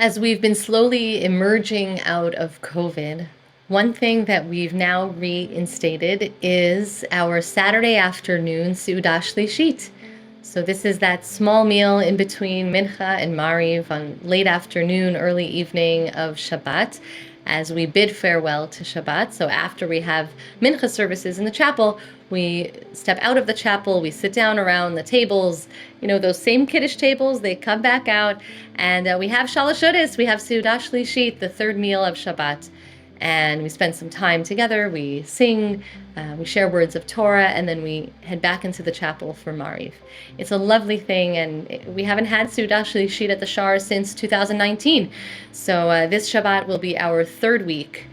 As we've been slowly emerging out of COVID, one thing that we've now reinstated is our Saturday afternoon Seudah Shlishit. So this is that small meal in between Mincha and Mariv on late afternoon, early evening of Shabbat, as we bid farewell to Shabbat. So after we have Mincha services in the chapel, we step out of the chapel, we sit down around the tables, those same Kiddush tables, they come back out, and we have Shalosh Odis, we have Seudah Shlishit, the third meal of Shabbat. And we spend some time together, we sing, we share words of Torah, and then we head back into the chapel for Mariv. It's a lovely thing, and we haven't had Seudah Shlishit at the Shar since 2019. So this Shabbat will be our third week.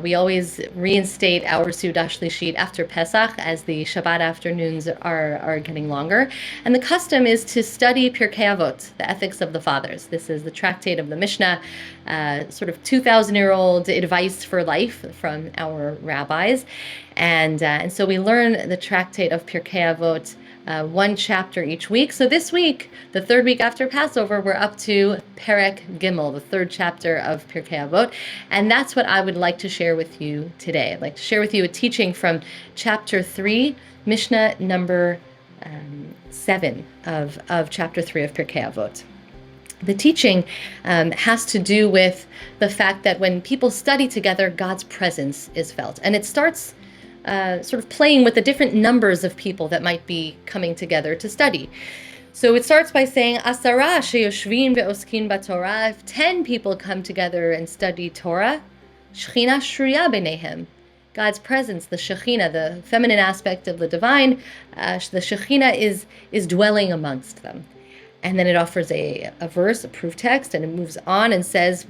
We always reinstate our Seudah Shlishit after Pesach as the Shabbat afternoons are getting longer. And the custom is to study Pirkei Avot, the ethics of the fathers. This is the tractate of the Mishnah, sort of 2,000-year-old advice for life from our rabbis. And so we learn the tractate of Pirkei Avot, one chapter each week. So this week, the third week after Passover, we're up to Perek Gimel, the third chapter of Pirkei Avot, and that's what I would like to share with you today. I'd like to share with you a teaching from chapter 3, Mishnah number 7 of chapter 3 of Pirkei Avot. The teaching has to do with the fact that when people study together, God's presence is felt, and it starts sort of playing with the different numbers of people that might be coming together to study. So it starts by saying, Asara sheyoshvin ve'oskin b'Torah. If 10 people come together and study Torah, Shechina shruya b'neihem. God's presence, the Shechina, the feminine aspect of the divine, the Shechina is dwelling amongst them. And then it offers a verse, a proof text, and it moves on and says,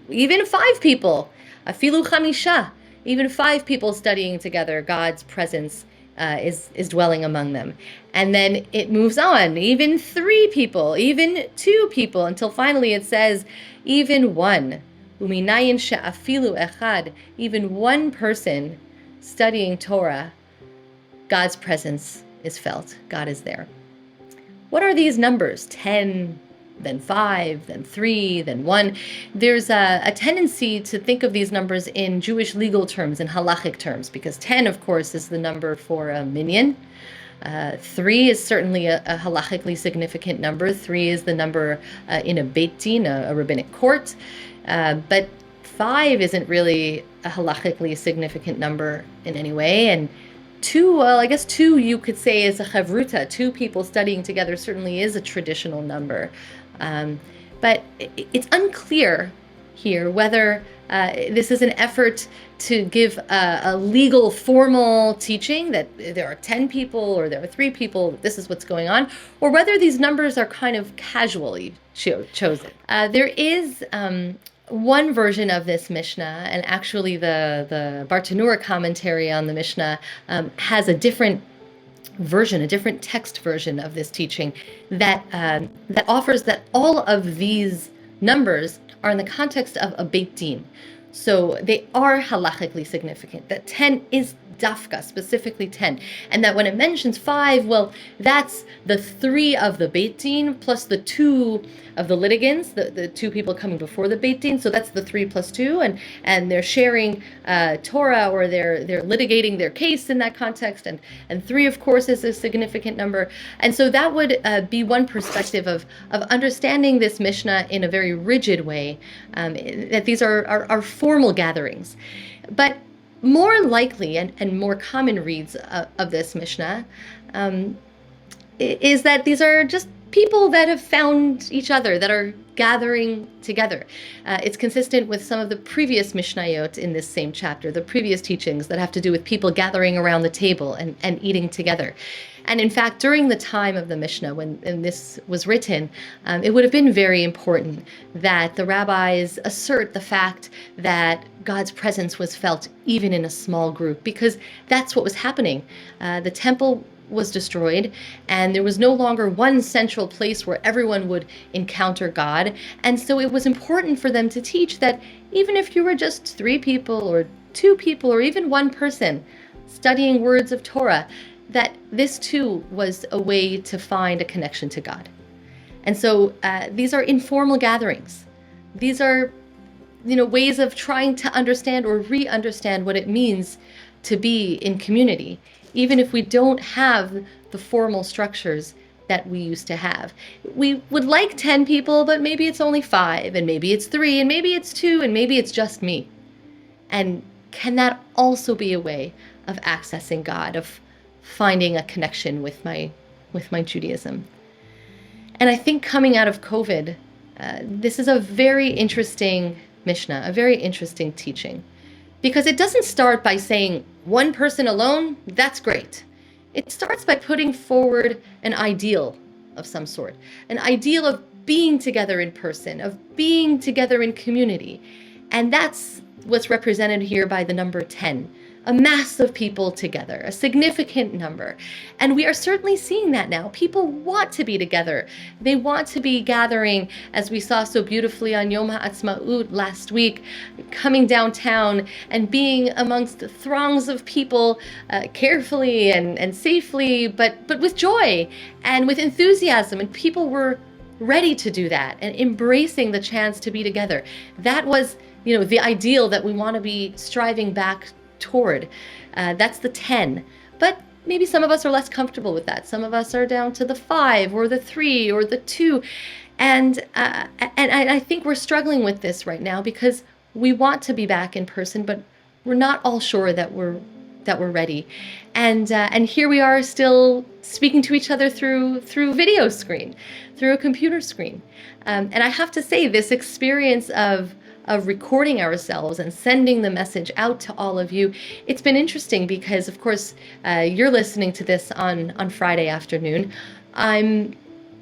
even 5 people, afilu chamisha, even 5 people studying together, God's presence is dwelling among them. And then it moves on, even 3 people, even 2 people, until finally it says, even 1. Uminayin she'afilu echad, even 1 person studying Torah, God's presence is felt. God is there. What are these numbers? 10, then 5, then 3, then 1. There's a tendency to think of these numbers in Jewish legal terms, in halachic terms, because 10, of course, is the number for a minyan. 3 is certainly a halachically significant number. 3 is the number in a beit din, a rabbinic court. But 5 isn't really a halachically significant number in any way. And 2, well, I guess 2 you could say is a chavruta. 2 people studying together certainly is a traditional number. But it's unclear here whether this is an effort to give a legal, formal teaching that there are 10 people or there are 3 people, this is what's going on, or whether these numbers are kind of casually chosen. There is one version of this Mishnah, and actually the Bartanura commentary on the Mishnah has a different version, a different text version of this teaching that offers that all of these numbers are in the context of a beit din. So they are halachically significant, that 10 is dafka, specifically 10. And that when it mentions 5, well, that's the 3 of the beit din plus the 2 of the litigants, the 2 people coming before the beit din. So that's the 3 plus 2, and they're sharing Torah, or they're litigating their case in that context. And 3, of course, is a significant number. And so that would be one perspective of understanding this Mishnah in a very rigid way, that these are formal gatherings. But more likely and more common reads of this Mishnah is that these are just people that have found each other, that are gathering together. It's consistent with some of the previous Mishnayot in this same chapter, the previous teachings that have to do with people gathering around the table and eating together. And in fact, during the time of the Mishnah, when this was written, it would have been very important that the rabbis assert the fact that God's presence was felt even in a small group, because that's what was happening. The temple was destroyed, and there was no longer one central place where everyone would encounter God. And so it was important for them to teach that even if you were just 3 people or 2 people or even 1 person studying words of Torah, that this too was a way to find a connection to God. And so these are informal gatherings. These are, ways of trying to understand or re-understand what it means to be in community, even if we don't have the formal structures that we used to have. We would like 10 people, but maybe it's only 5, and maybe it's 3, and maybe it's 2, and maybe it's just me. And can that also be a way of accessing God, of finding a connection with my Judaism? And I think coming out of COVID, this is a very interesting Mishnah, a very interesting teaching, because it doesn't start by saying one person alone, that's great. It starts by putting forward an ideal of some sort, an ideal of being together in person, of being together in community. And that's what's represented here by the number 10. A mass of people together, a significant number. And we are certainly seeing that now. People want to be together. They want to be gathering, as we saw so beautifully on Yom HaAtzmaut last week, coming downtown and being amongst throngs of people carefully and safely, but with joy and with enthusiasm. And people were ready to do that and embracing the chance to be together. That was, the ideal that we want to be striving back toward. That's the 10. But maybe some of us are less comfortable with that. Some of us are down to the 5 or the 3 or the 2. And I think we're struggling with this right now because we want to be back in person, but we're not all sure that we're ready. And here we are still speaking to each other through video screen, through a computer screen. And I have to say, this experience of recording ourselves and sending the message out to all of you, it's been interesting because, of course, you're listening to this on Friday afternoon. I'm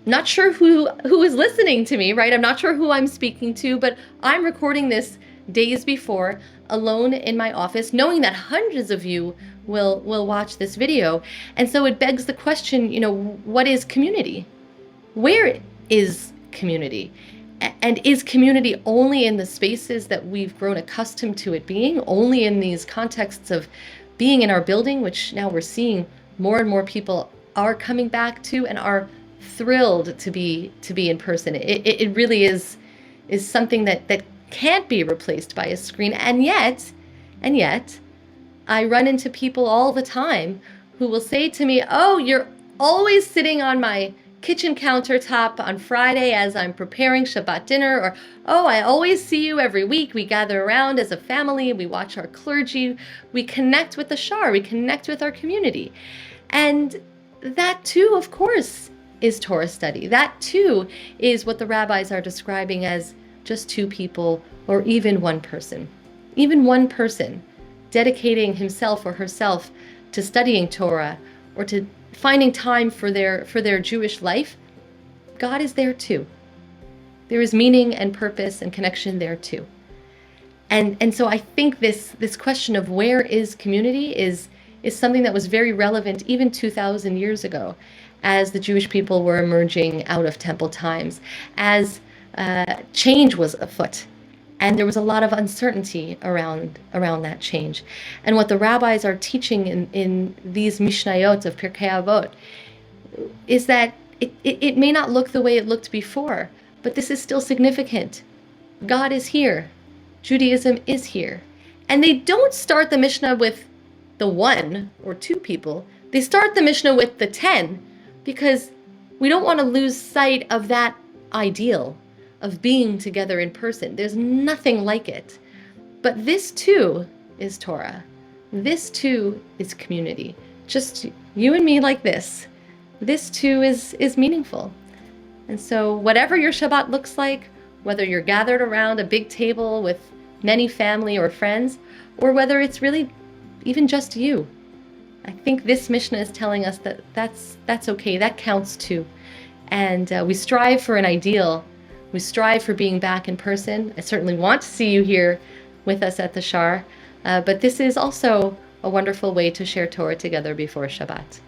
not sure who is listening to me, right? I'm not sure who I'm speaking to, but I'm recording this days before, alone in my office, knowing that hundreds of you will watch this video. And so it begs the question, what is community? Where is community? And is community only in the spaces that we've grown accustomed to it being, only in these contexts of being in our building, which now we're seeing more and more people are coming back to and are thrilled to be in person. It really is something that can't be replaced by a screen. And yet, I run into people all the time who will say to me, "Oh, you're always sitting on my kitchen countertop on Friday as I'm preparing Shabbat dinner," or, "Oh, I always see you every week. We gather around as a family, we watch our clergy, we connect with the Shar, we connect with our community." And that too, of course, is Torah study. That too is what the rabbis are describing as just 2 people or even one person. Even one person dedicating himself or herself to studying Torah or to finding time for their Jewish life. God is there too. There is meaning and purpose and connection there too. And so I think this question of where is community is something that was very relevant even 2,000 years ago, as the Jewish people were emerging out of temple times, as change was afoot. And there was a lot of uncertainty around that change. And what the rabbis are teaching in these Mishnayot of Pirkei Avot is that it may not look the way it looked before, but this is still significant. God is here. Judaism is here. And they don't start the Mishnah with the 1 or 2 people. They start the Mishnah with the 10 because we don't want to lose sight of that ideal of being together in person. There's nothing like it. But this too is Torah. This too is community. Just you and me like this. This too is meaningful. And so whatever your Shabbat looks like, whether you're gathered around a big table with many family or friends, or whether it's really even just you, I think this Mishnah is telling us that that's okay. That counts too. And we strive for an ideal. We strive for being back in person. I certainly want to see you here with us at the Shar, but this is also a wonderful way to share Torah together before Shabbat.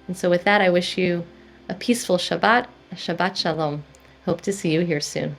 And so with that, I wish you a peaceful Shabbat, a Shabbat Shalom. Hope to see you here soon.